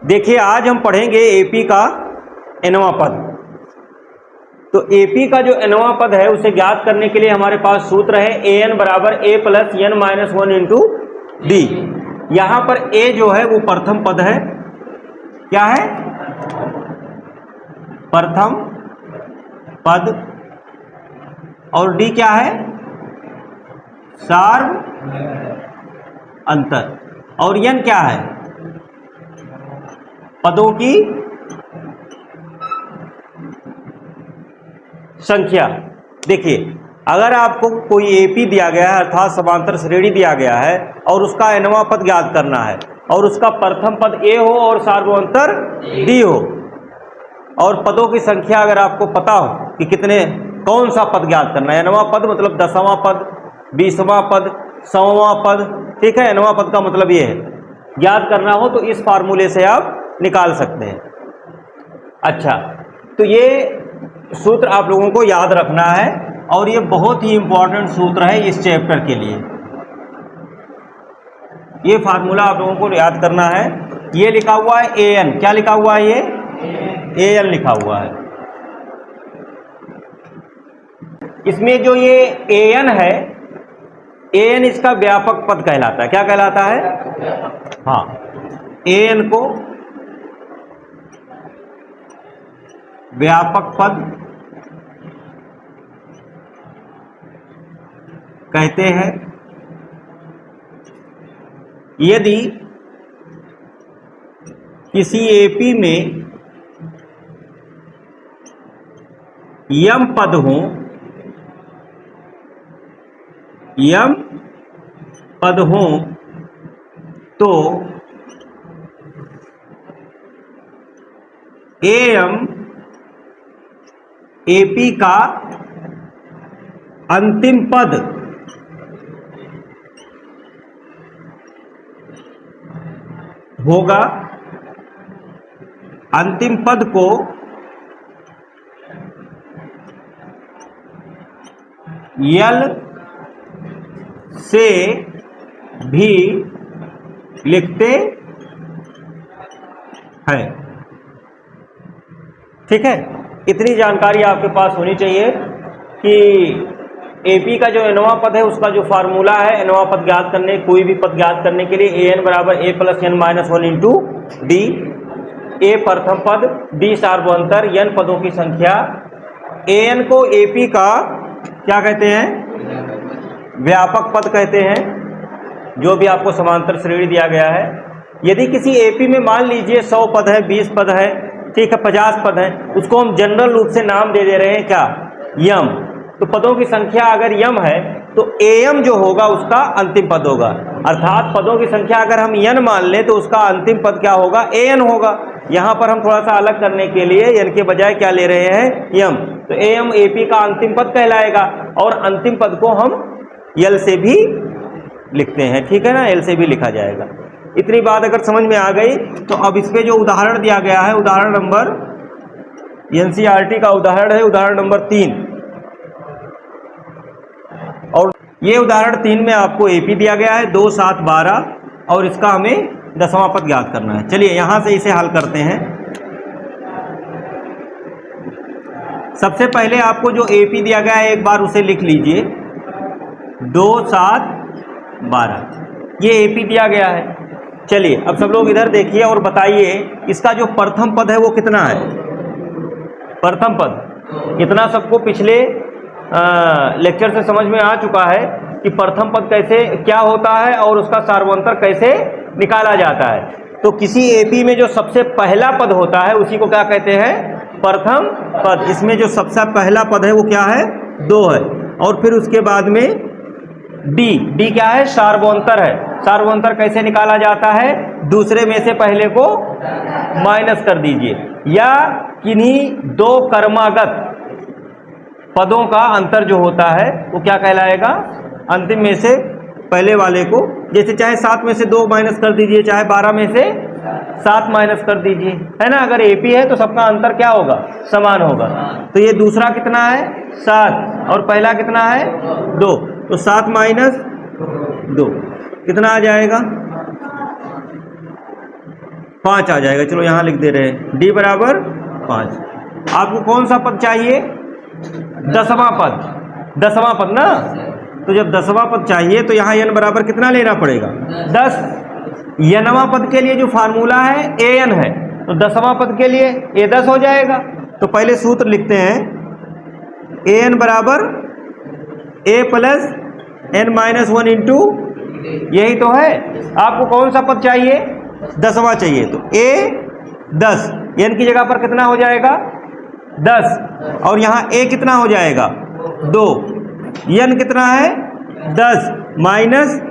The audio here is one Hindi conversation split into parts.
देखिए आज हम पढ़ेंगे एपी का nवां पद। तो एपी का जो nवां पद है उसे ज्ञात करने के लिए हमारे पास सूत्र है an बराबर a plus n minus 1 into D. यहां पर a जो है वो प्रथम पद है। क्या है? प्रथम पद। और डी क्या है? सार्व अंतर। और n क्या है? पदों की संख्या। देखिए अगर आपको कोई एपी दिया गया है अर्थात समांतर श्रेणी दिया गया है और उसका nवां पद ज्ञात करना है और उसका प्रथम पद a हो और सार्वंतर d हो और पदों की संख्या अगर आपको पता हो कि कितने कौन सा पद ज्ञात करना है। nवां पद मतलब 10वां पद, 20वां पद, 100वां पद। ठीक है, nवां पद का मतलब ये है। ज्ञात करना हो तो इस फार्मूले से आप निकाल सकते हैं। अच्छा, तो ये सूत्र आप लोगों को याद रखना है और ये बहुत ही इंपॉर्टेंट सूत्र है इस चैप्टर के लिए। ये फार्मूला आप लोगों को याद करना है। ये लिखा हुआ है an। क्या लिखा हुआ है? ये an लिखा हुआ है। इसमें जो ये an है, an इसका व्यापक पद कहलाता है। क्या कहलाता है? हाँ, an को व्यापक पद कहते हैं। यदि किसी एपी में यम पद हो, यम पद हो तो एम एपी का अंतिम पद होगा। अंतिम पद को यल से भी लिखते हैं। ठीक है, इतनी जानकारी आपके पास होनी चाहिए कि एपी का जो nवां पद है उसका जो फार्मूला है nवां पद ज्ञात करने, कोई भी पद ज्ञात करने के लिए an बराबर a plus n minus 1 into D. a प्रथम पद, d सार्वंतर, n पदों की संख्या। an को एपी का क्या कहते हैं? व्यापक पद कहते हैं, जो भी आपको समांतर श्रेणी दिया गया है। यदि किसी एपी में मान लीजिए 100 पद है, 20 पद है, ठीक है, 50 पद है, उसको हम जनरल रूप से नाम दे रहे हैं क्या? यम। तो पदों की संख्या अगर यम है तो एम जो होगा उसका अंतिम पद होगा। अर्थात पदों की संख्या अगर हम n मान लें तो उसका अंतिम पद क्या होगा? an होगा। यहां पर हम थोड़ा सा अलग करने के लिए n के बजाय क्या ले रहे हैं? यम। तो एम एपी का अंतिम पद कहलाएगा और अंतिम पद को हम यल से भी लिखते हैं। ठीक है ना, एल से भी लिखा जाएगा। इतनी बात अगर समझ में आ गई तो अब इस पे जो उदाहरण दिया गया है, उदाहरण नंबर एनसीईआरटी का उदाहरण है, उदाहरण नंबर 3। और ये उदाहरण 3 में आपको एपी दिया गया है 2, 7, 12 और इसका हमें 10वां पद ज्ञात करना है। चलिए यहां से इसे हल करते हैं। सबसे पहले आपको जो एपी दिया गया है एक बार उसे लिख लीजिए। 2, 7, 12 ये एपी दिया गया है। चलिए अब सब लोग इधर देखिए और बताइए इसका जो प्रथम पद है वो कितना है? प्रथम पद इतना सबको पिछले लेक्चर से समझ में आ चुका है कि प्रथम पद कैसे क्या होता है और उसका सार्वंतर कैसे निकाला जाता है। तो किसी एपी में जो सबसे पहला पद होता है उसी को क्या कहते हैं? प्रथम पद। इसमें जो सबसे पहला पद है वो क्या है? 2 है। और फिर उसके बाद में डी क्या है? सार्वंतर है। सार्वंतर कैसे निकाला जाता है? दूसरे में से पहले को माइनस कर दीजिए या किन्हीं 2 कर्मागत पदों का अंतर जो होता है वो क्या कहलाएगा? अंतिम में से पहले वाले को, जैसे चाहे 7 में से 2 माइनस कर दीजिए, चाहे 12 में से 7 माइनस कर दीजिए, है ना। अगर एपी है तो सबका अंतर क्या होगा? समान होगा। तो ये दूसरा कितना है? 7 और पहला कितना है? 2। तो 7 माइनस 2 कितना आ जाएगा? 5 आ जाएगा। चलो यहाँ लिख दे रहे हैं d बराबर 5। आपको कौन सा पद चाहिए? दसवां पद, दसवां पद ना। तो जब दसवां पद चाहिए तो यहाँ n बराबर कितना लेना पड़ेगा? 10। nवां पद के लिए जो फार्मूला है an है, तो दसवां पद के लिए a 10 हो जाएगा। तो पहले सूत्र लिखते हैं, an बराबर a plus n minus 1 into, यही तो है। आपको कौन सा पद चाहिए? दसवां चाहिए, तो a 10, n की जगह पर कितना हो जाएगा? 10, और यहाँ a कितना हो जाएगा? 2, n कितना है? 10 माइनस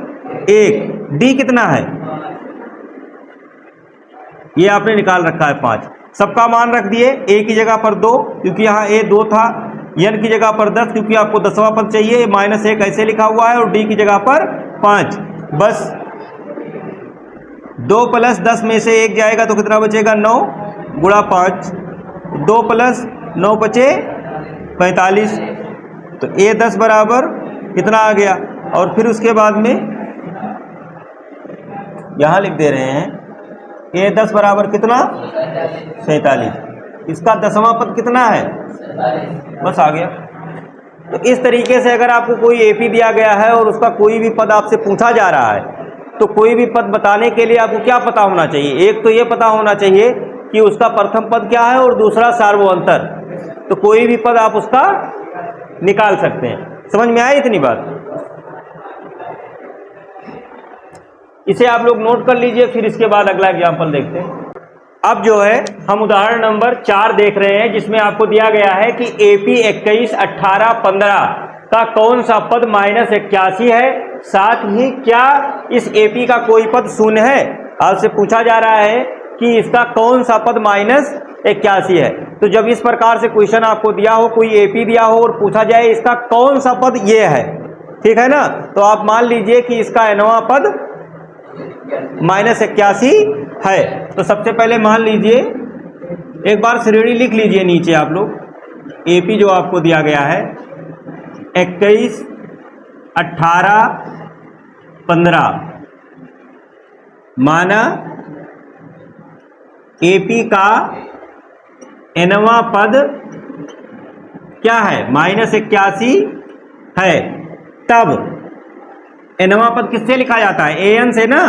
1, d कितना है? ये आपने निकाल रखा है 5। सबका मान रख दिए, a की जगह पर 2 क्योंकि यहाँ a 2 था, n की जगह पर 10 क्योंकि आपको दसवां पद चाहिए, माइनस 1 ऐसे लिखा हुआ है, और d की जगह पर 5। बस 2 प्लस 10 में से 1 जाएगा तो कितना बचेगा? 9 गुणा 5, 2 प्लस 9 बचे 45। तो a 10 बराबर कितना आ गया? और फिर उसके बाद में यहाँ लिख दे रहे हैं a 10 बराबर कितना? 47। इसका दसवां पद कितना है? बस आ गया। तो इस तरीके से अगर आपको कोई एपी दिया गया है और उसका कोई भी पद आपसे पूछा जा रहा है, तो कोई भी पद बताने के लिए आपको क्या पता होना चाहिए? एक तो ये पता होना चाहिए कि उसका प्रथम पद क्या है, और दूसरा सार्वअंतर। तो कोई भी पद आप उसका निकाल सकते हैं। समझ में आई इतनी बात? इसे आप लोग नोट कर लीजिए, फिर इसके बाद अगला एग्जाम्पल देखते हैं। अब जो है हम उदाहरण नंबर 4 देख रहे हैं, जिसमें आपको दिया गया है कि AP 21, 18, 15 का कौन सा पद -81 है, साथ ही क्या इस AP का कोई पद शून्य है। आपसे पूछा जा रहा है कि इसका कौन सा पद -81 है। तो जब इस प्रकार से क्वेश्चन आपको दिया हो, कोई AP दिया हो और पूछा जाए इसका कौन सा पद ये है, ठीक है ना, तो आप मान लीजिए कि इसका nवां पद -81 है। तो सबसे पहले मान लीजिए, एक बार श्रेणी लिख लीजिए नीचे आप लोग। एपी जो आपको दिया गया है 21, 18, 15, माना एपी का nवां पद क्या है? -81 है। तब nवां पद किससे लिखा जाता है? an से ना।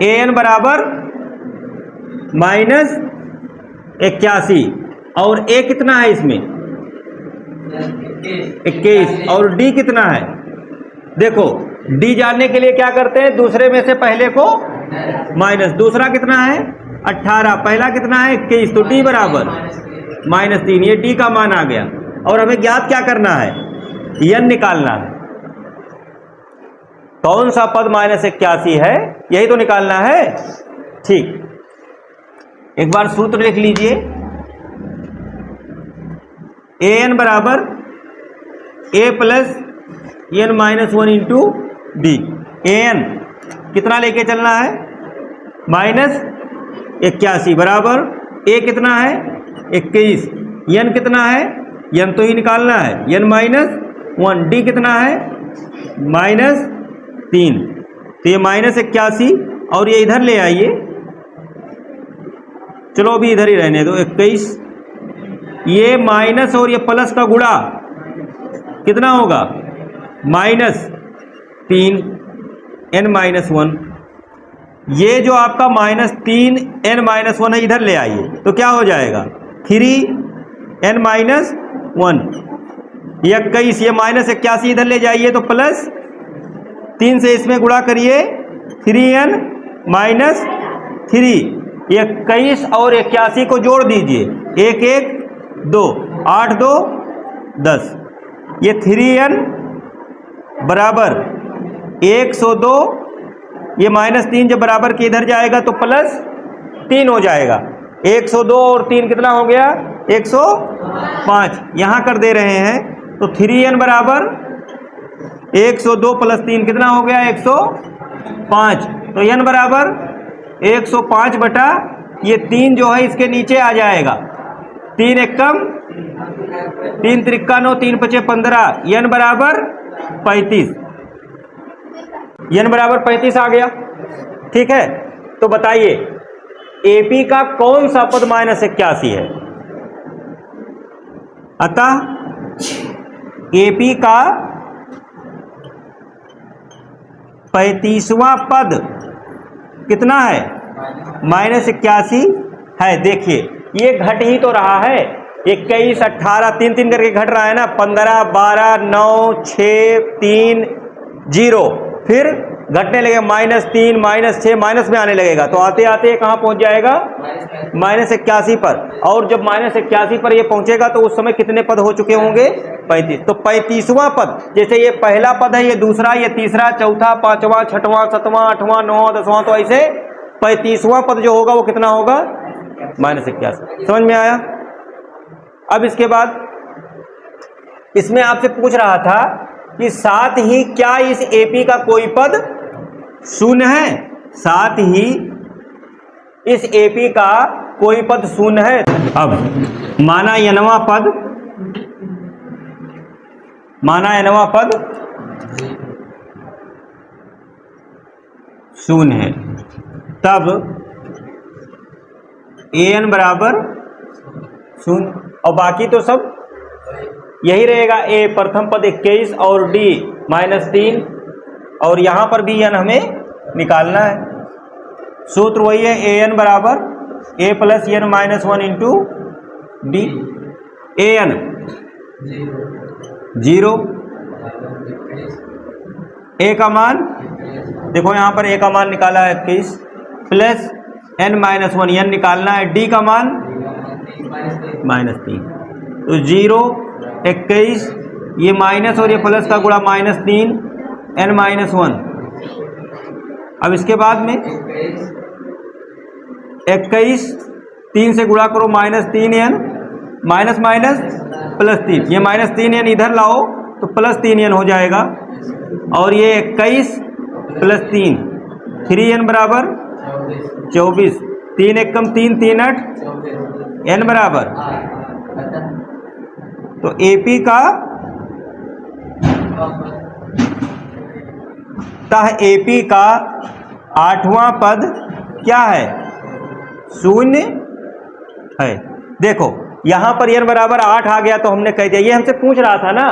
an बराबर -81, और a कितना है इसमें? 21, और d कितना है? देखो d जानने के लिए क्या करते हैं? दूसरे में से पहले को माइनस, दूसरा कितना है? 18, पहला कितना है? 21, तो d बराबर -3। ये d का मान आ गया। और हमें ज्ञात क्या करना है? n निकालना है। कौन सा पद -81 है, यही तो निकालना है। ठीक, एक बार सूत्र लिख लीजिए। an बराबर a plus n minus 1 into D. an कितना लेके चलना है? -81 बराबर a कितना है? 21। n कितना है? n तो ही निकालना है, n माइनस 1। d कितना है? -3। तो ये -81, और ये इधर ले आइए। चलो अभी इधर ही रहने दो। 21, ये माइनस और ये प्लस का गुणा कितना होगा? -3 n-1। ये जो आपका -3 n-1 है, इधर ले आइए तो क्या हो जाएगा? 3 n-1। ये 21, ये -81 इधर ले जाइए तो प्लस 3 से इसमें गुणा करिए, 3n-3। 21 और 81 को जोड़ दीजिए, 1 1 2, 8 2 10। ये 3n बराबर 102। ये -3 जब बराबर के इधर जाएगा तो +3 हो जाएगा। 102 और 3 कितना हो गया? 105। यहाँ कर दे रहे हैं तो 3n बराबर 102 + 3 कितना हो गया? 105। तो n बराबर 105 बटा ये 3 जो है इसके नीचे आ जाएगा। 3 एकम 3 त्रिक्का 9, 3 पचे 15, n बराबर 35। n बराबर 35 आ गया। ठीक है, तो बताइए AP का कौन सा पद -81 है? अतः AP का 35वां पद कितना है? -81 है। देखिए ये घट ही तो रहा है, 21, 18 तीन तीन करके घट रहा है ना, 15, 12, 9, 6, 3, 0, फिर घटने लगेगा -3, -6, माइनस में आने लगेगा, तो आते आते कहाँ पहुंच जाएगा? -81 पर। और जब -81 पर ये पहुंचेगा तो उस समय कितने पद हो चुके होंगे? 35। तो 35वां पद, जैसे ये पहला पद है, ये दूसरा, ये तीसरा, चौथा, पांचवा, छठवां, सातवां, आठवां, 9वां, 10वां, तो ऐसे 35वां पद जो होगा वो कितना होगा? -81। समझ में आया? अब इसके बाद इसमें आपसे पूछ रहा था कि साथ ही क्या इस AP का कोई पद शून्य है? साथ ही इस AP का कोई पद शून्य है। अब माना n वां पद शून्य है, तब an बराबर शून्य, और बाकी तो सब यही रहेगा। A प्रथम पद 21 और D -3, और यहां पर भी n हमें निकालना है। सूत्र वही है, an बराबर a + n-1 into D। an 0, a का मान देखो यहां पर a का मान निकाला है 21 प्लस n-1 n निकालना है, D का मान -3, तो 0, 21, ये माइनस और ये प्लस का गुणा -3, n-1। अब इसके बाद में 21 3 से गुणा करो, -3n, माइनस माइनस +3, ये -3n इधर लाओ तो +3n हो जाएगा, और ये 21 + 3, 3n बराबर 24, 3 × 1 = 3, 3 × 8 n बराबर। तो AP का AP का 8वां पद क्या है? शून्य है। देखो यहां पर n बराबर 8 आ गया तो हमने कह दिया, ये हमसे पूछ रहा था ना,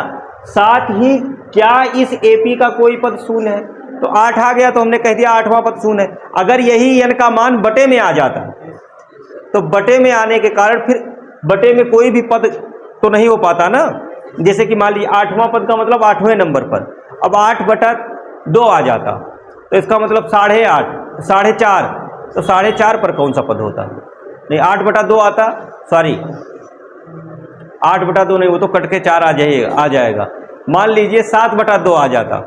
साथ ही क्या इस AP का कोई पद शून्य है? तो 8 आ गया तो हमने कह दिया 8वां पद शून्य है। अगर यही n का मान बटे में आ जाता तो बटे में आने के कारण फिर बटे में कोई भी पद तो नहीं हो पाता ना। जैसे कि मान लीजिए 8वां पद का मतलब 8वें नंबर पर, अब 8/2 आ जाता तो इसका मतलब 8.5, 4.5, तो 4.5 पर कौन सा पद होता? नहीं, 8/2 आता, सॉरी 8/2 नहीं, वो तो कट के 4 आ जाएगा। मान लीजिए 7/2 आ जाता,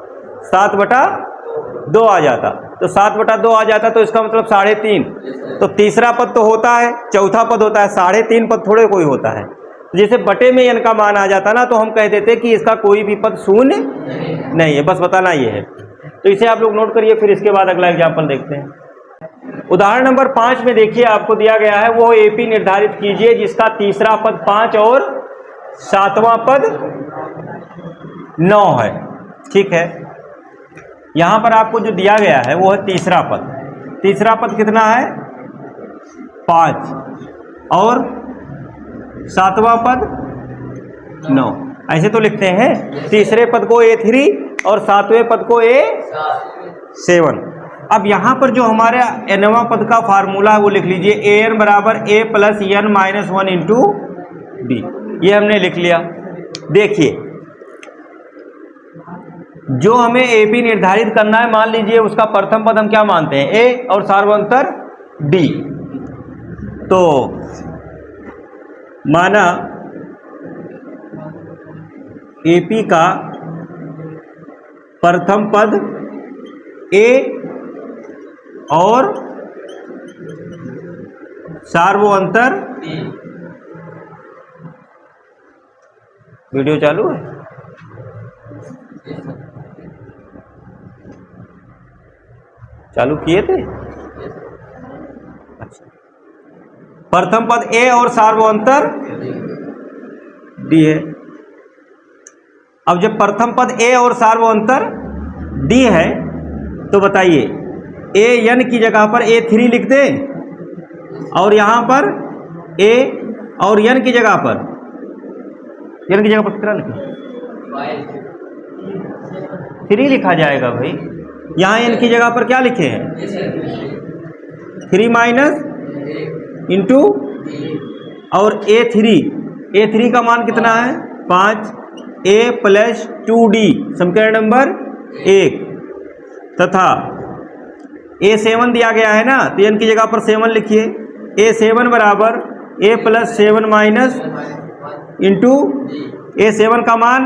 7/2 आ जाता, तो 7/2 आ जाता तो इसका मतलब 3.5, तो तीसरा पद तो होता है, चौथा पद होता है, 3.5 पद थोड़े कोई होता है। जैसे बटे में n का मान आ जाता ना तो हम कह देते कि इसका कोई भी पद शून्य नहीं है, बस बताना ये है। तो इसे आप लोग नोट करिए, फिर इसके बाद अगला एग्जाम्पल देखते हैं। उदाहरण नंबर 5 में देखिए आपको दिया गया है, वो AP निर्धारित कीजिए जिसका तीसरा पद 5 और 7वां पद 9 है। ठीक है, यहां पर आपको जो दिया गया है वो है तीसरा पद। तीसरा पद कितना है? 5, और 7वां पद 9। ऐसे तो लिखते हैं, तीसरे पद को A3 और 7वें पद को A7। अब यहां पर जो हमारा nवां पद का फार्मूला है वो लिख लीजिए, an बराबर a + n-1 इंटू D। ये हमने लिख लिया। देखिए जो हमें AP निर्धारित करना है, मान लीजिए उसका प्रथम पद हम क्या मानते हैं? A और सार्वंतर D। तो माना AP का प्रथम पद A और सार्वंतर, वीडियो चालू है? चालू किए थे? अच्छा, प्रथम पद A और सार्वंतर D है। अब जब प्रथम पद A और सार्वंतर D है तो बताइए, an की जगह पर A3 लिख दें और यहाँ पर ए, और n की जगह पर कितना लिखें? 3 लिखा जाएगा भाई। यहाँ n की जगह पर क्या लिखे हैं? 3 माइनस इंटू, और A3 का मान कितना है? 5, A प्लस 2D समीकरण नंबर 1, तथा A7 दिया गया है ना, तो n की जगह पर 7 लिखिए। A7 बराबर A plus 7 minus into A7 का मान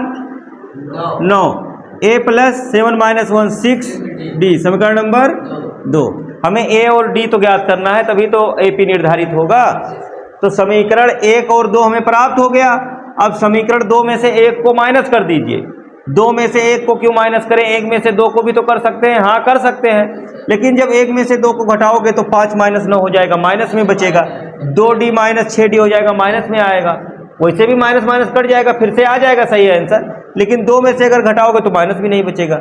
9, A प्लस 7 माइनस 1 6D समीकरण नंबर 2। हमें A और D तो ज्ञात करना है, तभी तो AP निर्धारित होगा। तो समीकरण 1 और 2 हमें प्राप्त हो गया। अब समीकरण 2 में से 1 को माइनस कर दीजिए। 2 में से 1 को क्यों माइनस करें? 1 में से 2 को भी तो कर सकते हैं। हाँ कर सकते हैं, लेकिन जब 1 में से 2 को घटाओगे तो 5 माइनस 9 हो जाएगा, माइनस में बचेगा। 2D माइनस 6D हो जाएगा, माइनस में आएगा। वैसे भी माइनस माइनस कट जाएगा, फिर से आ जाएगा सही आंसर। लेकिन 2 में से अगर घटाओगे तो माइनस भी नहीं बचेगा,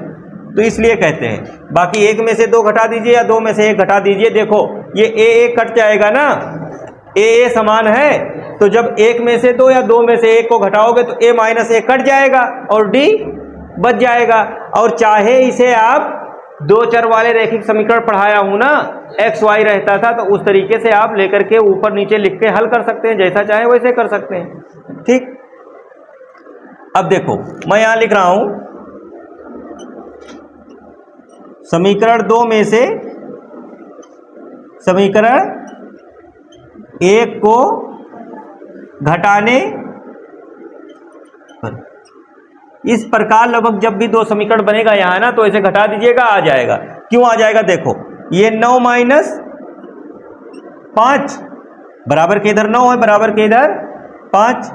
तो इसलिए कहते हैं। बाकी 1 में से 2 घटा दीजिए या 2 में से 1 घटा दीजिए। देखो ये A कट जाएगा ना, A समान है, तो जब 1 में से 2 या 2 में से 1 को घटाओगे तो A माइनस 1 कट जाएगा और D बच जाएगा। और चाहे इसे आप 2 चर वाले रैखिक समीकरण पढ़ाया हूं ना, x y रहता था, तो उस तरीके से आप लेकर के ऊपर नीचे लिख के हल कर सकते हैं, जैसा चाहे वैसे कर सकते हैं। ठीक, अब देखो मैं यहां लिख रहा हूं समीकरण 2 में से समीकरण 1 को घटाने पर, इस प्रकार लगभग जब भी 2 समीकरण बनेगा यहां ना, तो ऐसे घटा दीजिएगा, आ जाएगा। क्यों आ जाएगा? देखो ये 9 माइनस 5 बराबर के इधर 9 है, बराबर के इधर 5,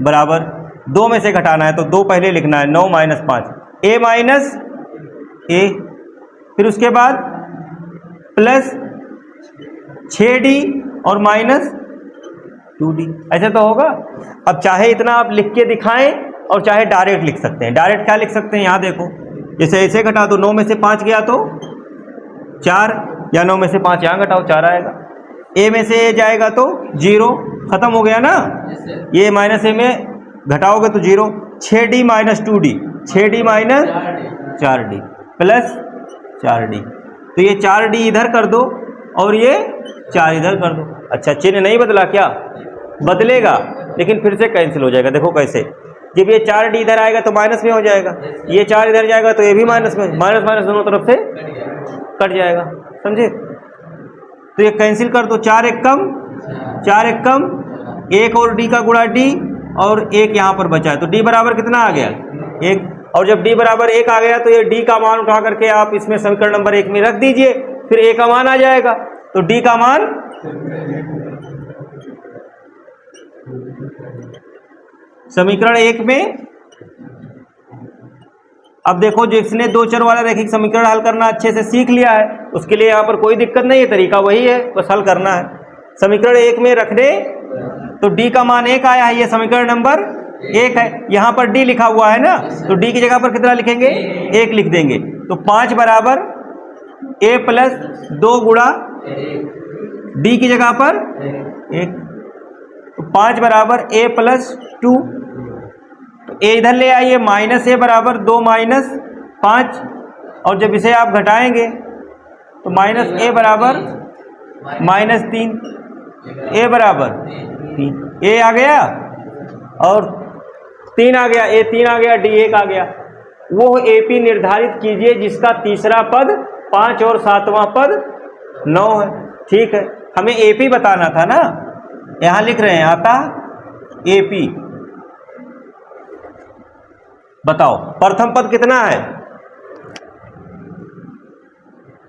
बराबर 2 में से घटाना है तो 2 पहले लिखना है। 9 माइनस 5 A माइनस A, फिर उसके बाद प्लस 6D और माइनस 2D, ऐसे तो होगा। अब चाहे इतना आप लिख के दिखाएं और चाहे डायरेक्ट लिख सकते हैं। डायरेक्ट क्या लिख सकते हैं? यहां देखो, जैसे ऐसे घटा दो, 9 में से 5 गया तो 4, या 9 में से 5 यहां घटाओ 4 आएगा। A में से A जाएगा तो 0, खत्म हो गया ना। ये माइनस A में घटाओगे तो 0। 6D minus 2D, 6D minus 4D plus 4D, तो ये 4D इधर कर दो और ये 4 इधर कर दो। अच्छा, चिन्ह नहीं बदला क्या? बदलेगा, लेकिन फिर से कैंसिल हो जाएगा। देखो कैसे, जब ये 4D इधर आएगा तो माइनस में हो जाएगा, ये 4 इधर जाएगा तो ये भी माइनस में, माइनस माइनस दोनों तरफ से कट जाएगा, समझे? तो ये कैंसिल कर दो। 4 एक कम, 4 एक कम, 1 और D का गुणा D, और 1 यहाँ पर बचा है, तो D बराबर कितना आ गया? 1। और जब D बराबर 1 आ गया तो ये D का मान उठा करके आप इसमें समीकरण नंबर 1 में रख दीजिए, फिर A का मान आ जाएगा। तो D का मान समीकरण 1 में, अब देखो जिसने 2 चर वाला रैखिक समीकरण हल करना अच्छे से सीख लिया है, उसके लिए यहाँ पर कोई दिक्कत नहीं है, तरीका वही है, बस हल करना है। समीकरण 1 में रख दे तो D का मान 1 आया है, ये समीकरण नंबर 1 है। यहाँ पर D लिखा हुआ है ना, तो D की जगह पर कितना लिखेंगे? 1 लिख देंगे। तो 5 बराबर A प्लस 2 गुणा D की जगह पर 1, तो 5 बराबर A प्लस 2, तो A इधर ले आइए, माइनस A बराबर 2 माइनस 5, और जब इसे आप घटाएंगे तो माइनस A बराबर माइनस 3, A बराबर 3, A आ गया और 3 आ गया, A 3 आ गया, D 1 आ गया। वो AP निर्धारित कीजिए जिसका तीसरा पद 5 और 7वां पद 9 है। ठीक है, हमें AP बताना था ना, यहां लिख रहे हैं आता AP। बताओ प्रथम पद कितना है?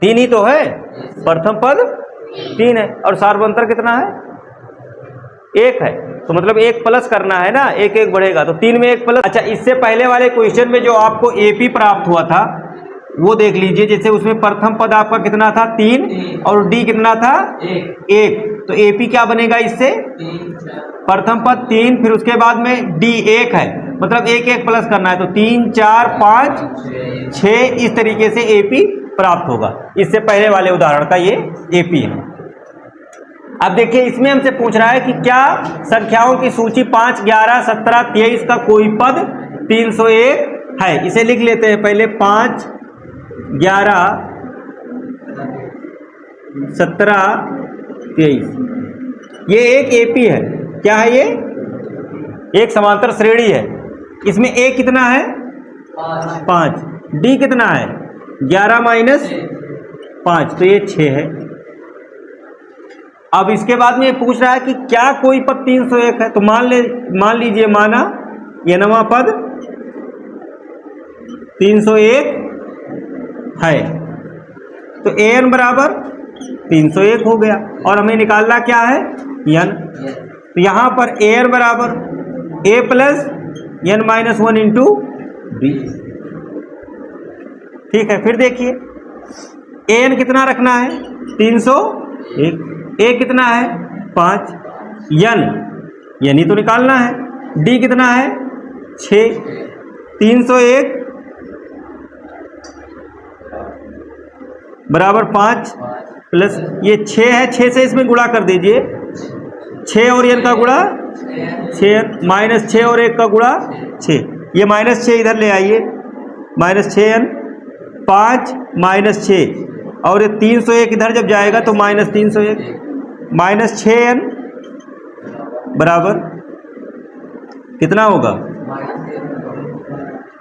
3 ही तो है, प्रथम पद 3 है, और सार्वंतर कितना है? 1 है, तो मतलब 1 प्लस करना है ना, 1 1 बढ़ेगा तो 3 में 1 प्लस। अच्छा, इससे पहले वाले क्वेश्चन में जो आपको AP प्राप्त हुआ था वो देख लीजिए, जैसे उसमें प्रथम पद आपका कितना था? 3, और D कितना था? 1। तो AP क्या बनेगा इससे? प्रथम पद 3, फिर उसके बाद में D 1 है, मतलब 1 1 प्लस करना है, तो 3 4 5 6, इस तरीके से AP प्राप्त होगा। इससे पहले वाले उदाहरण का ये AP है। अब देखिए इसमें हमसे पूछ रहा है कि क्या संख्याओं की सूची 5, 11, 17, 23 का कोई पद 301 है। इसे लिख लेते हैं पहले। 5, 11, 17, 23 ये एक एपी है। क्या है ये? एक समांतर श्रेणी है। इसमें ए कितना है? 5। डी कितना है? 11 माइनस 5, तो ये 6 है। अब इसके बाद में ये पूछ रहा है कि क्या कोई पद 301 है। तो मान लीजिए माना ये नवा पद 301 है, तो an बराबर 301 हो गया। और हमें निकालना क्या है? n। तो यहां पर an बराबर a plus n minus 1 into b। ठीक है, फिर देखिए an कितना रखना है? 301। a कितना है? 5। n ही तो निकालना है। d कितना है? 6। 301 बराबर 5 प्लस ये 6 है, 6 से इसमें गुणा कर दीजिए। 6 और n का गुणा 6 माइनस 6 और 1 का गुणा 6। ये माइनस 6 इधर ले आइए, माइनस 6n। 5 माइनस 6 और ये 301 इधर जब जाएगा तो माइनस 301। माइनस 6n बराबर कितना होगा?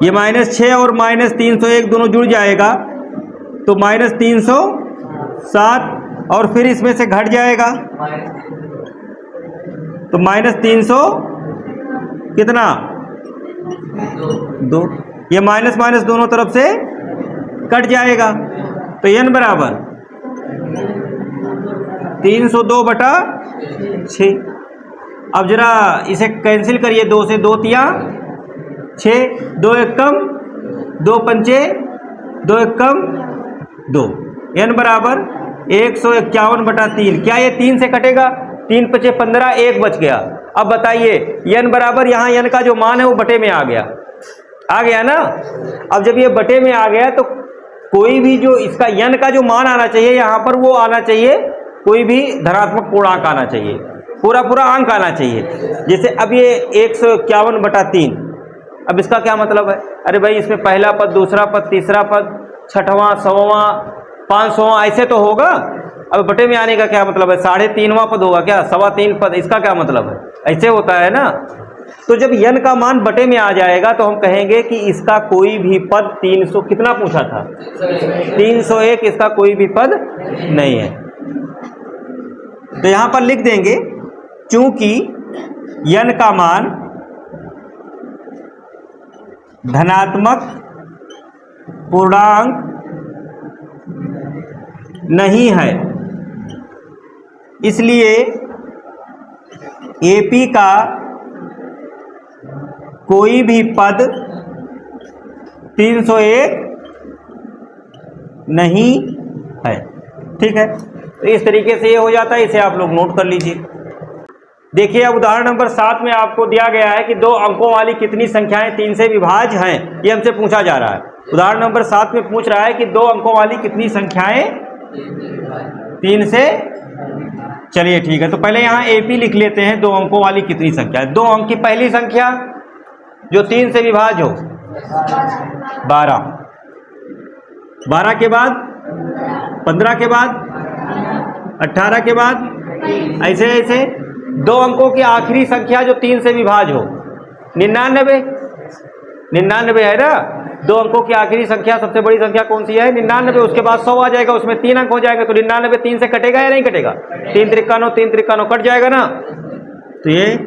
ये माइनस 6 और माइनस 301 दोनों जुड़ जाएगा तो माइनस 307, और फिर इसमें से घट जाएगा तो माइनस 300 कितना? 2। ये माइनस माइनस दोनों तरफ से कट जाएगा तो n बराबर 302/6। अब जरा इसे कैंसिल करिए। 2 से 2 तिया 6, 2 1 कम, 2 पंचे 2 1 कम 2। n बराबर 151/3। क्या ये 3 से कटेगा? 3 × 5 = 15, 1 बच गया। अब बताइए n बराबर, यहाँ n का जो मान है वो बटे में आ गया ना। अब जब ये बटे में आ गया तो कोई भी जो इसका n का जो मान आना चाहिए यहाँ पर वो आना चाहिए, कोई भी धनात्मक पूर्णांक आना चाहिए, पूरा अंक आना चाहिए। जैसे अब ये 151/3। अब इसका क्या मतलब है? अरे भाई इसमें पहला पद, दूसरा पद, तीसरा पद, छठवां, 100वां, 500वां ऐसे तो होगा। अब बटे में आने का क्या मतलब है? 3.5वां पद होगा क्या? 3.25 पद। इसका क्या मतलब है? ऐसे होता है ना। तो जब n का मान बटे में आ जाएगा तो हम कहेंगे कि इसका कोई भी पद 300 कितना पूछा था? 301 इसका कोई भी पद नहीं है। तो यहां पर लिख देंगे चूंकि n का मान धनात्मक पूर्णांक नहीं है, इसलिए AP का कोई भी पद 301 नहीं है। ठीक है, तो इस तरीके से ये हो जाता है। इसे आप लोग नोट कर लीजिए। देखिए अब उदाहरण नंबर 7 में आपको दिया गया है कि 2 अंकों वाली कितनी संख्याएं 3 से विभाज्य हैं, ये हमसे पूछा जा रहा है। उदाहरण नंबर 7 में पूछ रहा है कि 2 अंकों वाली कितनी संख्याएं 3 से। चलिए ठीक है, तो पहले यहाँ AP लिख लेते हैं। 2 अंकों वाली कितनी संख्या है? 2 अंक की पहली संख्या जो 3 से विभाज्य हो 12, 12 के बाद 15 के बाद 18 के बाद ऐसे ऐसे 2 अंकों की आखिरी संख्या जो 3 से विभाज्य हो 99। 99 है ना। 2 अंकों की आखिरी संख्या सबसे बड़ी संख्या कौन सी है? 99। उसके बाद 100 आ जाएगा, उसमें 3 अंक हो जाएगा तो 99 3 से कटेगा या नहीं कटेगा? 3 × 3 = 3 कट जाएगा ना, तो ये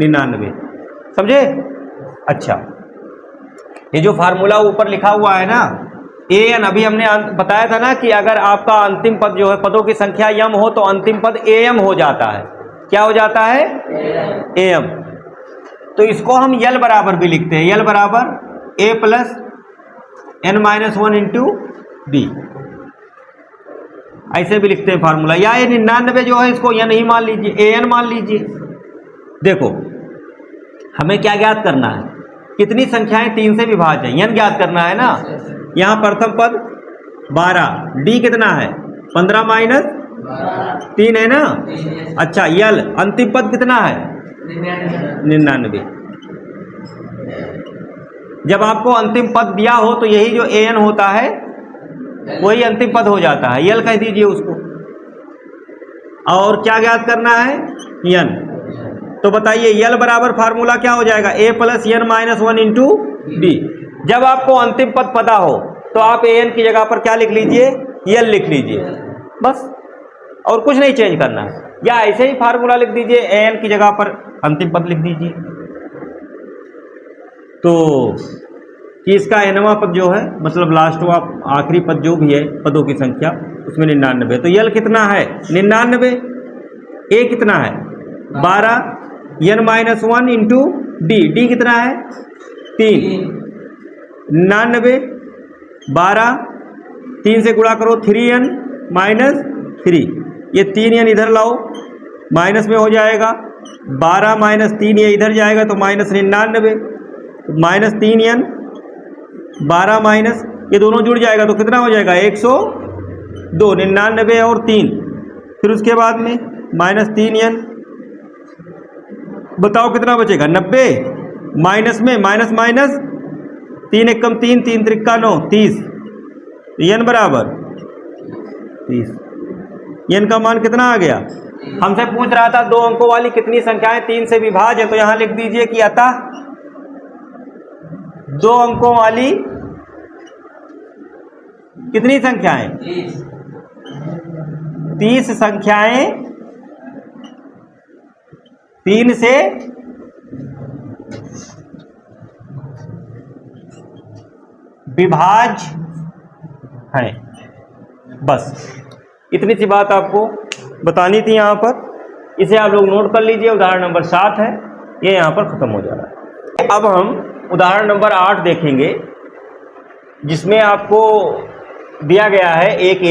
99। समझे? अच्छा, ये जो फार्मूला ऊपर लिखा हुआ है ना an, अभी हमने बताया था ना कि अगर आपका अंतिम पद जो है, पदों की संख्या m हो तो अंतिम पद am हो जाता है। क्या हो जाता है? am। तो इसको हम l बराबर भी लिखते हैं। l बराबर a plus n minus 1 into b, ऐसे भी लिखते हैं फार्मूला। या ये 99 जो है इसको n ही मान लीजिए, an मान लीजिए। देखो हमें क्या ज्ञात करना है? कितनी संख्याएं 3 से विभाज्य है, n ज्ञात करना है ना। यहाँ प्रथम पद 12, d कितना है? 15 माइनस 3 है ना। अच्छा यल अंतिम पद कितना है 99। जब आपको अंतिम पद दिया हो तो यही जो an होता है वही अंतिम पद हो जाता है, यल कह दीजिए उसको। और क्या ज्ञात करना है n। तो बताइए यल बराबर फार्मूला क्या हो जाएगा a plus n minus 1 into D. जब आपको अंतिम पद पता हो तो आप an की जगह पर क्या लिख लीजिए यल लिख लीजिए बस, और कुछ नहीं चेंज करना है। या ऐसे ही फार्मूला लिख दीजिए an की जगह पर अंतिम पद लिख दीजिए। तो कि इसका nवां पद जो है मतलब लास्टवा आखिरी पद जो भी है पदों की संख्या उसमें 99। तो यल कितना है 99, a कितना है 12, n minus 1 into D, D कितना है 3, 99 12 3 से गुणा करो 3n माइनस 3, ये 3n इधर लाओ माइनस में हो जाएगा, 12 माइनस 3 ये इधर जाएगा तो माइनस 99, माइनस 3n 12 माइनस ये दोनों जुड़ जाएगा तो कितना हो जाएगा 102, 99 और 3, फिर उसके बाद में माइनस 3n, बताओ कितना बचेगा 90, माइनस में माइनस माइनस 3 एक कम 3, 3 त्रिक्का 9 30, n बराबर 30। n का मान कितना आ गया, हमसे पूछ रहा था 2 अंकों वाली कितनी संख्याएं 3 से विभाज्य है, तो यहां लिख दीजिए कि अतः 2 अंकों वाली कितनी संख्याएं 30 संख्याएं 3 से विभाज्य है। बस इतनी सी बात आपको बतानी थी यहाँ पर, इसे आप लोग नोट कर लीजिए। उदाहरण नंबर 7 है, ये यहाँ पर खत्म हो जा रहा है। अब हम उदाहरण नंबर 8 देखेंगे, जिसमें आपको दिया गया है एक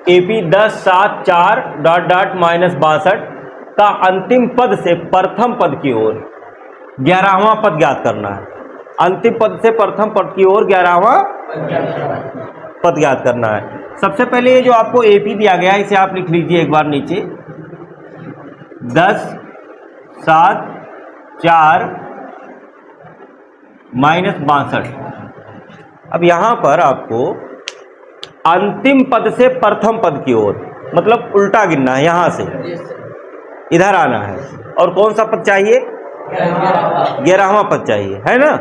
एपी 10 7 4 डॉट डॉट माइनस 62 का अंतिम पद से प्रथम पद की ओर 11वां पद ज्ञात करना है। अंतिम पद से प्रथम पद की ओर 11वां पद ज्ञात करना है। सबसे पहले ये जो आपको एपी दिया गया है इसे आप लिख लीजिए एक बार नीचे, 10 7 4 माइनस 62। अब यहां पर आपको अंतिम पद से प्रथम पद की ओर मतलब उल्टा गिनना है, यहां से इधर आना है। और कौन सा पद चाहिए 11वां पद चाहिए, है ना।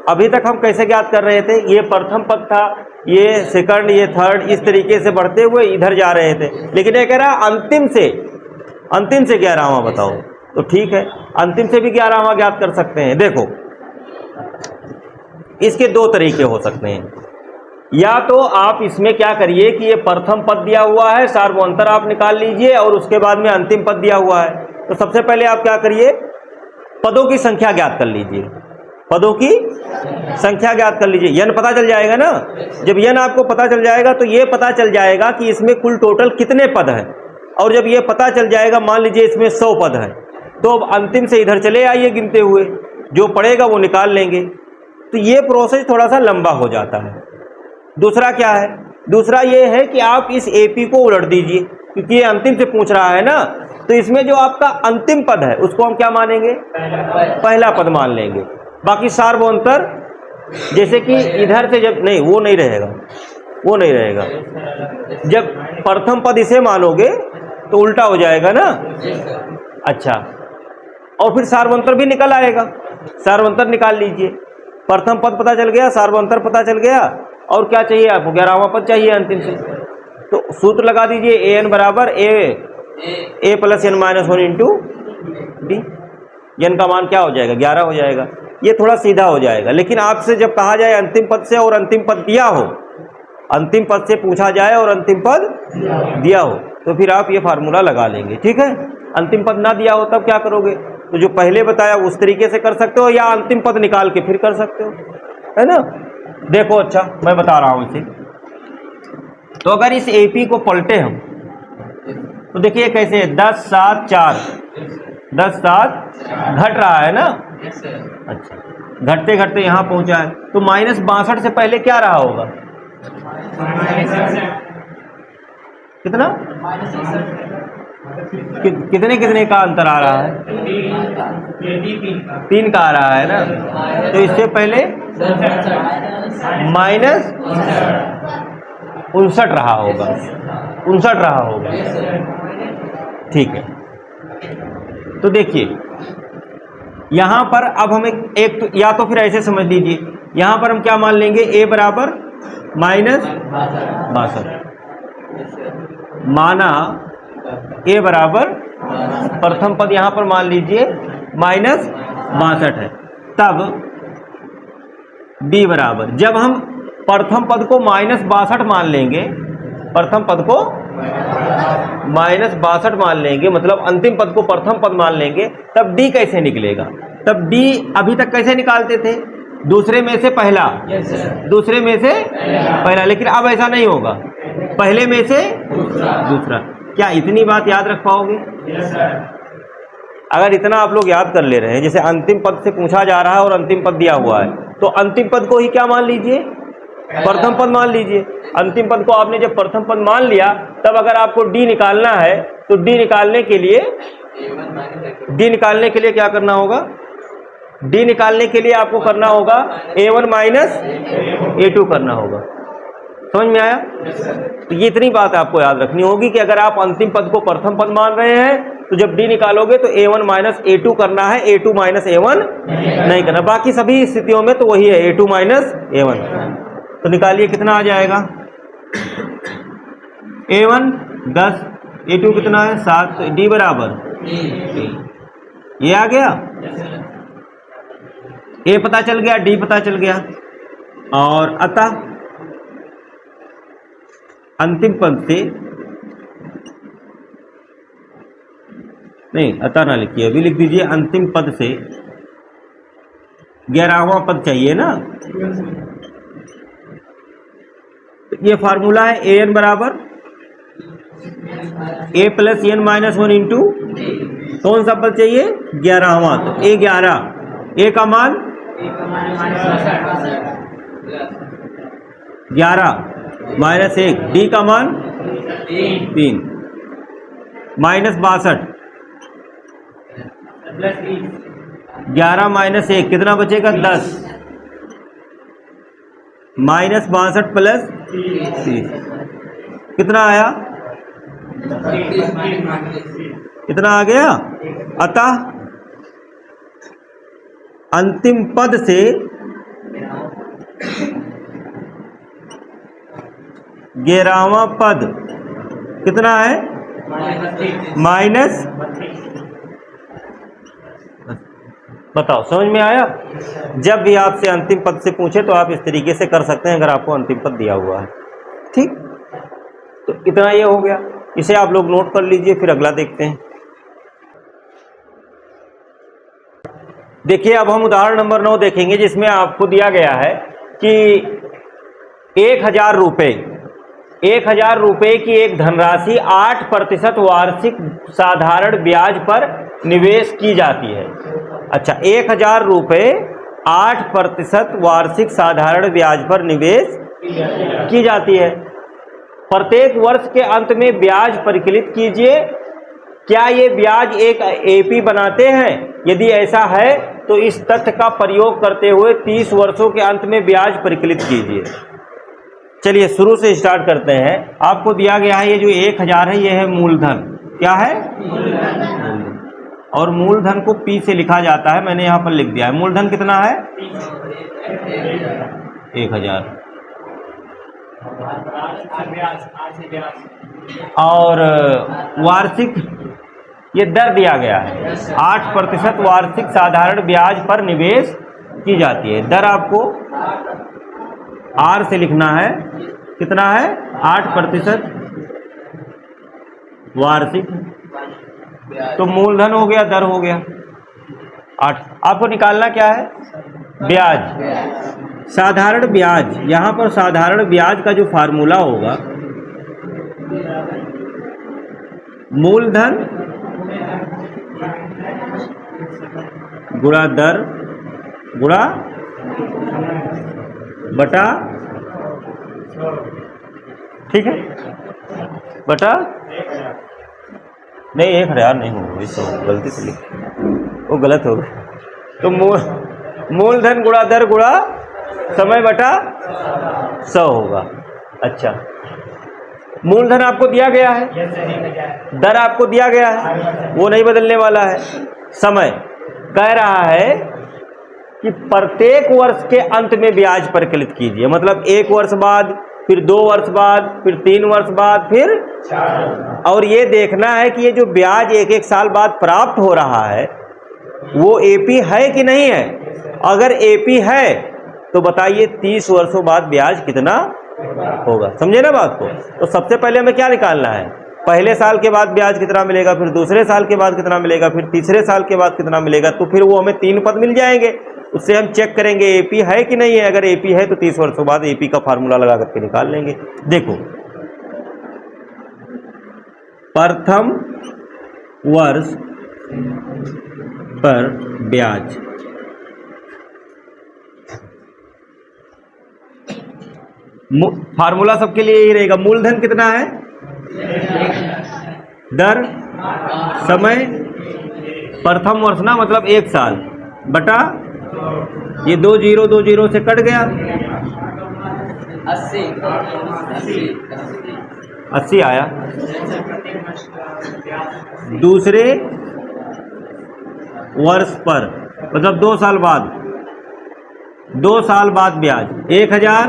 अभी तक हम कैसे ज्ञात कर रहे थे, ये प्रथम पद था, ये सेकंड, ये थर्ड, इस तरीके से बढ़ते हुए इधर जा रहे थे। लेकिन ये कह रहा है अंतिम से 11वां बताओ, तो ठीक है अंतिम से भी 11वां ज्ञात कर सकते हैं। देखो इसके 2 तरीके हो सकते हैं, या तो आप इसमें क्या करिए कि ये प्रथम पद दिया हुआ है, सार्वभौमंतर आप निकाल लीजिए और उसके बाद में अंतिम पद दिया हुआ है। तो सबसे पहले आप क्या करिए, पदों की संख्या ज्ञात कर लीजिए, पदों की संख्या ज्ञात कर लीजिए। n पता चल जाएगा ना, जब n आपको पता चल जाएगा तो ये पता चल जाएगा कि इसमें कुल टोटल कितने पद हैं। और जब ये पता चल जाएगा, मान लीजिए इसमें 100 पद हैं, तो अब अंतिम से इधर चले आइए गिनते हुए, जो पड़ेगा वो निकाल लेंगे। तो ये प्रोसेस थोड़ा सा लंबा हो जाता है। दूसरा क्या है, दूसरा ये है कि आप इस एपी को उलट दीजिए, क्योंकि ये अंतिम से पूछ रहा है ना। तो इसमें जो आपका अंतिम पद है उसको हम क्या मानेंगे, पहला पद मान लेंगे। बाकी सार्वभौमंतर जैसे कि इधर से जब नहीं, वो नहीं रहेगा, वो नहीं रहेगा। जब प्रथम पद इसे मानोगे तो उल्टा हो जाएगा ना। अच्छा, और फिर सार्वभौमंतर भी निकल आएगा, सार्वभौमंतर निकाल लीजिए। प्रथम पद पता चल गया, सार्वभौमंतर पता चल गया, और क्या चाहिए आपको 11वां पद चाहिए अंतिम से। तो सूत्र लगा दीजिए, an बराबर a plus n minus 1 into D. n का मान क्या हो जाएगा 11 हो जाएगा। ये थोड़ा सीधा हो जाएगा, लेकिन आपसे जब कहा जाए अंतिम पद से और अंतिम पद दिया हो, अंतिम पद से पूछा जाए और अंतिम पद दिया हो, तो फिर आप ये फार्मूला लगा लेंगे, ठीक है। अंतिम पद ना दिया हो तब क्या करोगे, तो जो पहले बताया उस तरीके से कर सकते हो, या अंतिम पद निकाल के फिर कर सकते हो, है ना। देखो अच्छा मैं बता रहा हूं इसे। तो अगर इस एपी को पलटे हम तो देखिए कैसे 10 7 4 10 7 घट रहा है ना। अच्छा, घटते घटते यहां पहुंचा है, तो माइनस 62 से पहले क्या रहा होगा, कितना कितने कितने का अंतर आ रहा है? 3 का आ रहा है ना। तो इससे पहले -59 रहा होगा, 59 रहा होगा। ठीक है, तो देखिए यहां पर अब हम एक तो, या तो फिर ऐसे समझ लीजिए, यहां पर हम क्या मान लेंगे, a बराबर -62 माना a बराबर प्रथम पद यहां पर मान लीजिए -62 है। तब d बराबर, जब हम प्रथम पद को -62 मान लेंगे, प्रथम पद को -62 मान लेंगे, मतलब अंतिम पद को प्रथम पद मान लेंगे, तब d कैसे निकलेगा? तब d अभी तक कैसे निकालते थे? दूसरे में से पहला, दूसरे में से पहला, लेकिन अब ऐसा नहीं होगा, पहले में से दूसरा। क्या इतनी बात याद रख पाओगे? अगर इतना आप लोग याद कर ले रहे हैं, जैसे अंतिम पद से पूछा जा रहा है और अंतिम पद दिया हुआ है, तो अंतिम पद को ही क्या मान लीजिए? प्रथम पद मान लीजिए। अंतिम पद को आपने जब प्रथम पद मान लिया, तब अगर आपको डी निकालना है, तो डी निकालने के लिए क्या करना होगा? डी निकालने के लिए आपको करना होगा a1 a2 करना होगा। समझ में आया? तो ये इतनी बात आपको याद रखनी होगी कि अगर आप अंतिम पद को प्रथम पद मान रहे हैं, तो जब डी निकालोगे तो a1 a2 करना है, a2 a1 नहीं करना। बाकी सभी स्थितियों में तो वही है, a2 a1। तो निकालिए कितना आ जाएगा? a1 10, a2 कितना है 7, तो डी बराबर ये आ गया। ए पता चल गया, डी पता चल गया, और अतः अंतिम पद से, नहीं अतः ना लिखिए, अभी लिख दीजिए अंतिम पद से 11वां पद चाहिए ना। ये फार्मूला है an बराबर a plus n minus 1 into कौन सा पद चाहिए? 11वां। तो a 11, a का मान 11 माइनस 1, डी का मान 3 माइनस 62, 11 माइनस 1 कितना बचेगा? 10 माइनस 62 प्लस 30 कितना आया? कितना आ गया? अतः अंतिम पद से ग्यारहवां पद कितना है? माइनस। बताओ समझ में आया? जब भी आपसे अंतिम पद से पूछे तो आप इस तरीके से कर सकते हैं, अगर आपको अंतिम पद दिया हुआ है। ठीक, तो इतना ये हो गया, इसे आप लोग नोट कर लीजिए, फिर अगला देखते हैं। देखिए अब हम उदाहरण नंबर 9 देखेंगे, जिसमें आपको दिया गया है कि 1000 रुपये की एक धनराशि 8% वार्षिक साधारण ब्याज पर निवेश की जाती है। अच्छा, 1000 रुपये 8% वार्षिक साधारण ब्याज पर निवेश की जाती है। प्रत्येक वर्ष के अंत में ब्याज परिकलित कीजिए। क्या ये ब्याज एक एपी बनाते हैं? यदि ऐसा है तो इस तथ्य का प्रयोग करते हुए 30 वर्षों के अंत में ब्याज परिकलित कीजिए। चलिए शुरू से स्टार्ट करते हैं। आपको दिया गया है ये जो 1000 है, ये है मूलधन। क्या है? और मूलधन को P से लिखा जाता है, मैंने यहां पर लिख दिया है। मूलधन कितना है? 1000। और वार्षिक ये दर दिया गया है 8% वार्षिक साधारण ब्याज पर निवेश की जाती है। दर आपको R से लिखना है। कितना है? 8% वार्षिक। तो मूलधन हो गया, दर हो गया 8। आपको निकालना क्या है? ब्याज, साधारण ब्याज। यहां पर साधारण ब्याज का जो फार्मूला होगा, मूलधन गुणा दर गुणा बटा, ठीक है। बटा नहीं 1000 नहीं होगा, इसको गलती से लिख, वो गलत हो गया। तो मूलधन गुणा दर गुणा समय बटा 100 होगा। अच्छा, मूलधन आपको दिया गया है, दर आपको दिया गया है, वो नहीं बदलने वाला है। समय कह रहा है कि प्रत्येक वर्ष के अंत में ब्याज परिकलित कीजिए, मतलब 1 वर्ष बाद, फिर 2 वर्ष बाद, फिर 3 वर्ष बाद, फिर 4। और ये देखना है कि ये जो ब्याज 1-1 साल बाद प्राप्त हो रहा है वो एपी है कि नहीं है। अगर एपी है तो बताइए 30 वर्षों बाद ब्याज कितना होगा। समझे ना बात को। तो सबसे पहले हमें क्या निकालना है, पहले साल के बाद ब्याज कितना मिलेगा, फिर दूसरे साल के बाद कितना मिलेगा, फिर तीसरे साल के बाद कितना मिलेगा। तो फिर वो हमें 3 पद मिल जाएंगे, उससे हम चेक करेंगे एपी है कि नहीं है। अगर एपी है तो 30 वर्षों बाद एपी का फार्मूला लगा करके निकाल लेंगे। देखो, प्रथम वर्ष पर ब्याज, फार्मूला सबके लिए यही रहेगा। मूलधन कितना है, दर समय, प्रथम वर्ष ना मतलब 1 साल बटा ये 2 0 से कट गया 80 आया। दूसरे वर्ष पर मतलब 2 साल बाद, 2 साल बाद ब्याज 1000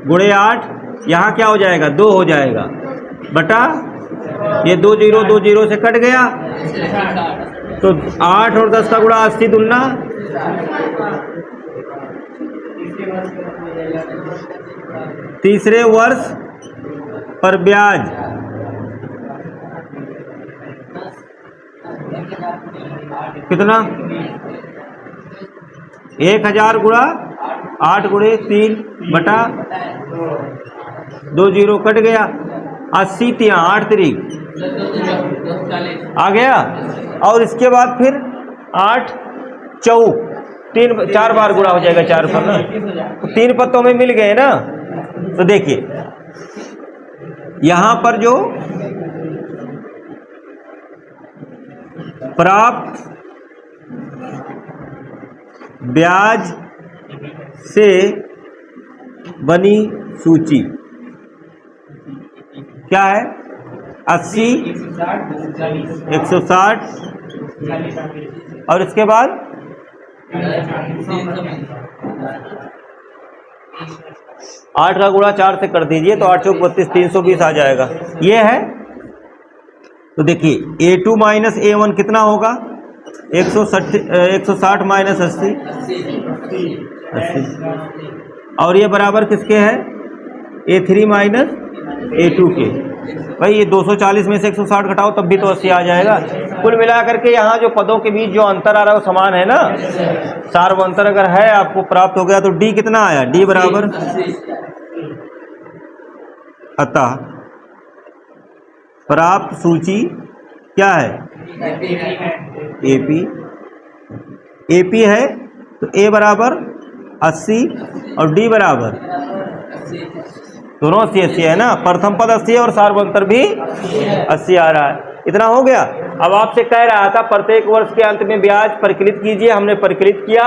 गुणे 8, यहाँ क्या हो जाएगा 2 हो जाएगा बटा ये 2 0 से कट गया तो 8 और 10 का गुणा 80 दुना, तीसरे वर्ष पर ब्याज कितना 1000 गुणा 8 गुणे 3 बटा 2 0 कट गया 80 तिया 8 3 आ गया। और इसके बाद फिर 8 चौक 4 बार गुणा हो जाएगा 4 पर ना, तो 3 पद तो हमें मिल गए ना। तो देखिए यहां पर जो प्राप्त ब्याज से बनी सूची क्या है 80 160 और इसके बाद 8 का गुणा 4 से कर दीजिए तो 8 चौक 32 320 आ जाएगा। ये है। तो देखिए A2 माइनस A1 कितना होगा 160 माइनस 80 और ये बराबर किसके है A3 माइनस A2 के। भाई ये 240 में से 160 घटाओ तब भी तो 80 आ जाएगा। कुल मिलाकर के यहाँ जो पदों के बीच जो अंतर आ रहा है वो समान है ना, सार्वंतर अगर है आपको प्राप्त हो गया तो D कितना आया D बराबर, अतः प्राप्त सूची क्या है एपी, एपी है तो ए बराबर 80 और डी बराबर दोनों 80 है ना, प्रथम पद 80 है और सार्वंतर भी 80 आ रहा है। इतना हो गया। अब आपसे कह रहा था प्रत्येक वर्ष के अंत में ब्याज परिकलित कीजिए, हमने परिकलित किया।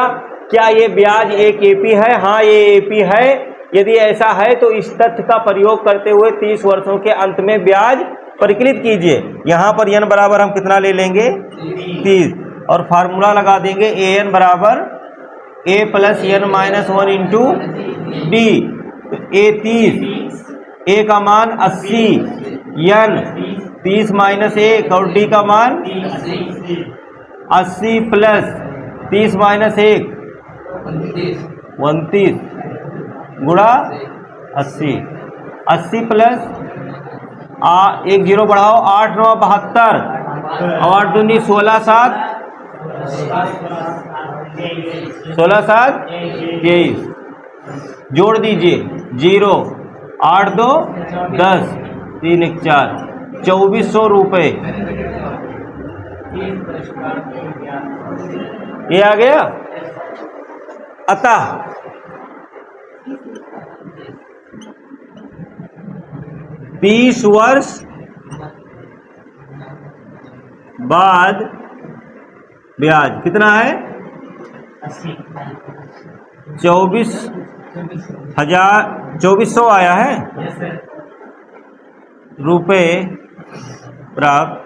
क्या ये ब्याज एक एपी है? हाँ ये एपी है। यदि ऐसा है तो इस तथ्य का प्रयोग करते हुए 30 वर्षों के अंत में ब्याज परिकलित कीजिए। यहाँ पर n बराबर हम कितना ले लेंगे 30 और फार्मूला लगा देंगे an बराबर a plus n minus 1 into D. a 30, a का मान 80, n 30 माइनस 1 और d का मान 80 प्लस 30 माइनस 1 29 गुणा 80, 80 प्लस 1 0 बढ़ाओ 8 9 72 और 8 दूनी 16 7 23 जोड़ दीजिए 0 8 2 10 3 1 4 2400 रुपये ये आ गया। अतः 20 वर्ष बाद ब्याज कितना है? 24,000 आया है रुपए प्राप्त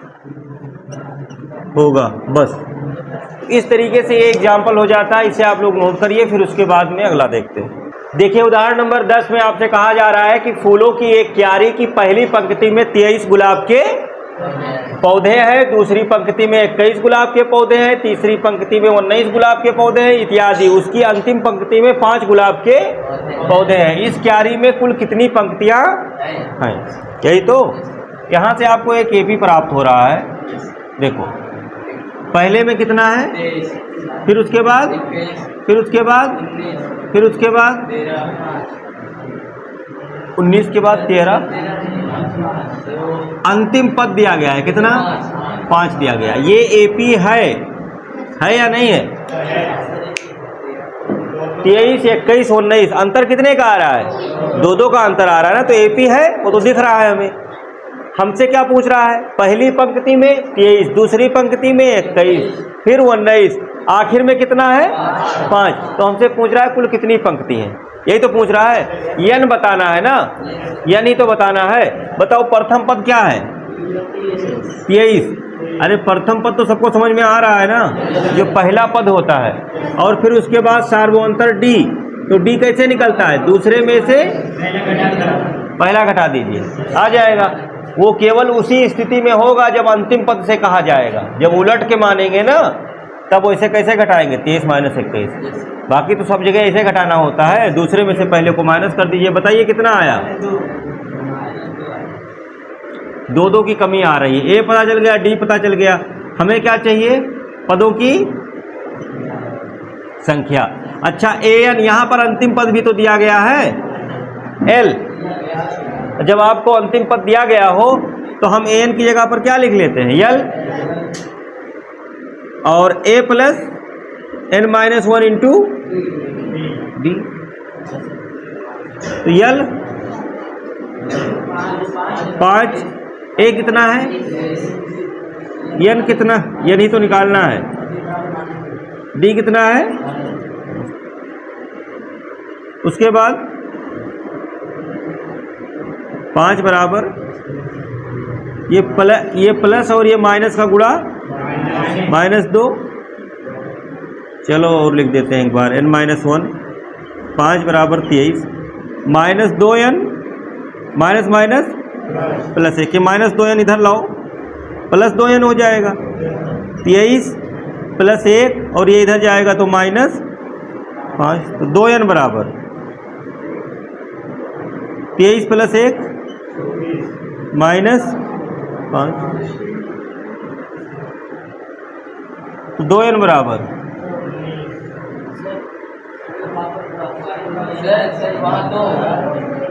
होगा। बस इस तरीके से ये एग्जाम्पल हो जाता है। इसे आप लोग नोट करिए, फिर उसके बाद में अगला देखते हैं। देखिए उदाहरण नंबर 10 में आपसे कहा जा रहा है कि फूलों की एक क्यारी की पहली पंक्ति में 23 गुलाब के पौधे हैं, दूसरी पंक्ति में 21 गुलाब के पौधे हैं, तीसरी पंक्ति में 19 गुलाब के पौधे हैं इत्यादि। उसकी अंतिम पंक्ति में 5 गुलाब के पौधे हैं। इस क्यारी में कुल कितनी पंक्तियां हैं? यही तो यहाँ से आपको एक एपी प्राप्त हो रहा है। देखो पहले में कितना है, फिर उसके बाद, फिर उसके बाद, फिर उसके बाद 19 के बाद 13, अंतिम पद दिया गया है कितना? 5 दिया गया। ये एपी है या नहीं है? 23, 21, 19 अंतर कितने का आ रहा है? 2-2 का अंतर आ रहा है ना, तो एपी है, वो तो दिख रहा है हमें। हमसे क्या पूछ रहा है? पहली पंक्ति में 23, दूसरी पंक्ति में 21, फिर 19, आखिर में कितना है? 5। तो हमसे पूछ रहा है कुल कितनी पंक्ति हैं, यही तो पूछ रहा है। यन बताना है ना, यन ही तो बताना है। बताओ प्रथम पद क्या है? 23। अरे प्रथम पद तो सबको समझ में आ रहा है ना, जो पहला पद होता है। और फिर उसके बाद सार्वंतर डी, तो डी कैसे निकलता है? दूसरे में से पहला घटा दीजिए, आ जाएगा। वो केवल उसी स्थिति में होगा जब अंतिम पद से कहा जाएगा। जब उलट के मानेंगे ना, तब वैसे कैसे घटाएंगे? 23 - 21। बाकी तो सब जगह ऐसे घटाना होता है, दूसरे में से पहले को माइनस कर दीजिए। बताइए कितना आया? 2-2 की कमी आ रही है। ए पता चल गया, डी पता चल गया। हमें क्या चाहिए? पदों की संख्या। अच्छा एन, यहाँ पर अंतिम पद भी तो दिया गया है एल। जब आपको अंतिम पद दिया गया हो तो हम एन की जगह पर क्या लिख लेते हैं? यल। और a plus n-1 into D. तो यल 5, a कितना है? n कितना? n ही तो निकालना है। d कितना है? उसके बाद 5 बराबर ये प्लस और ये माइनस का गुणा -2। चलो और लिख देते हैं एक बार, n-1, 5 बराबर 23, -2n minus minus plus 1, -2n इधर लाओ, +2n हो जाएगा। 23 + 1 और ये इधर जाएगा तो -5, तो 2n बराबर 23 + 1 -5, तो 2n बराबर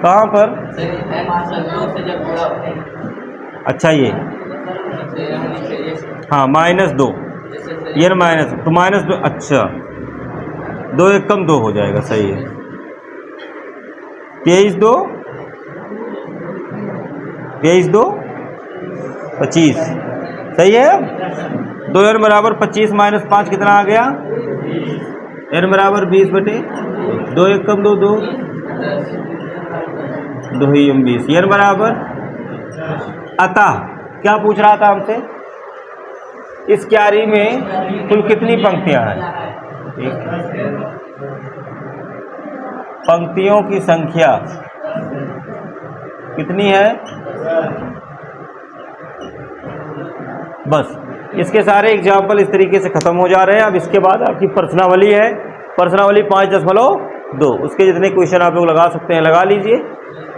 कहाँ पर? अच्छा ये हाँ -2, ये माइनस तो -2। अच्छा 2 1 कम 2 हो जाएगा, सही है। 23 2 25, सही है। 2n बराबर 25 - 5 कितना आ गया? n बराबर 20/2, 1 कम 2 2, 2 ही 20। n बराबर, अतः क्या पूछ रहा था हमसे? इस क्यारी में कुल कितनी पंक्तियां हैं? पंक्तियों की संख्या कितनी है? बस इसके सारे एग्जाम्पल इस तरीके से ख़त्म हो जा रहे हैं। अब इसके बाद आपकी प्रश्नावली है, प्रश्नावली 5.2। उसके जितने क्वेश्चन आप लोग लगा सकते हैं लगा लीजिए,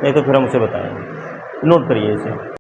नहीं तो फिर हम उसे बताएंगे। नोट करिए इसे।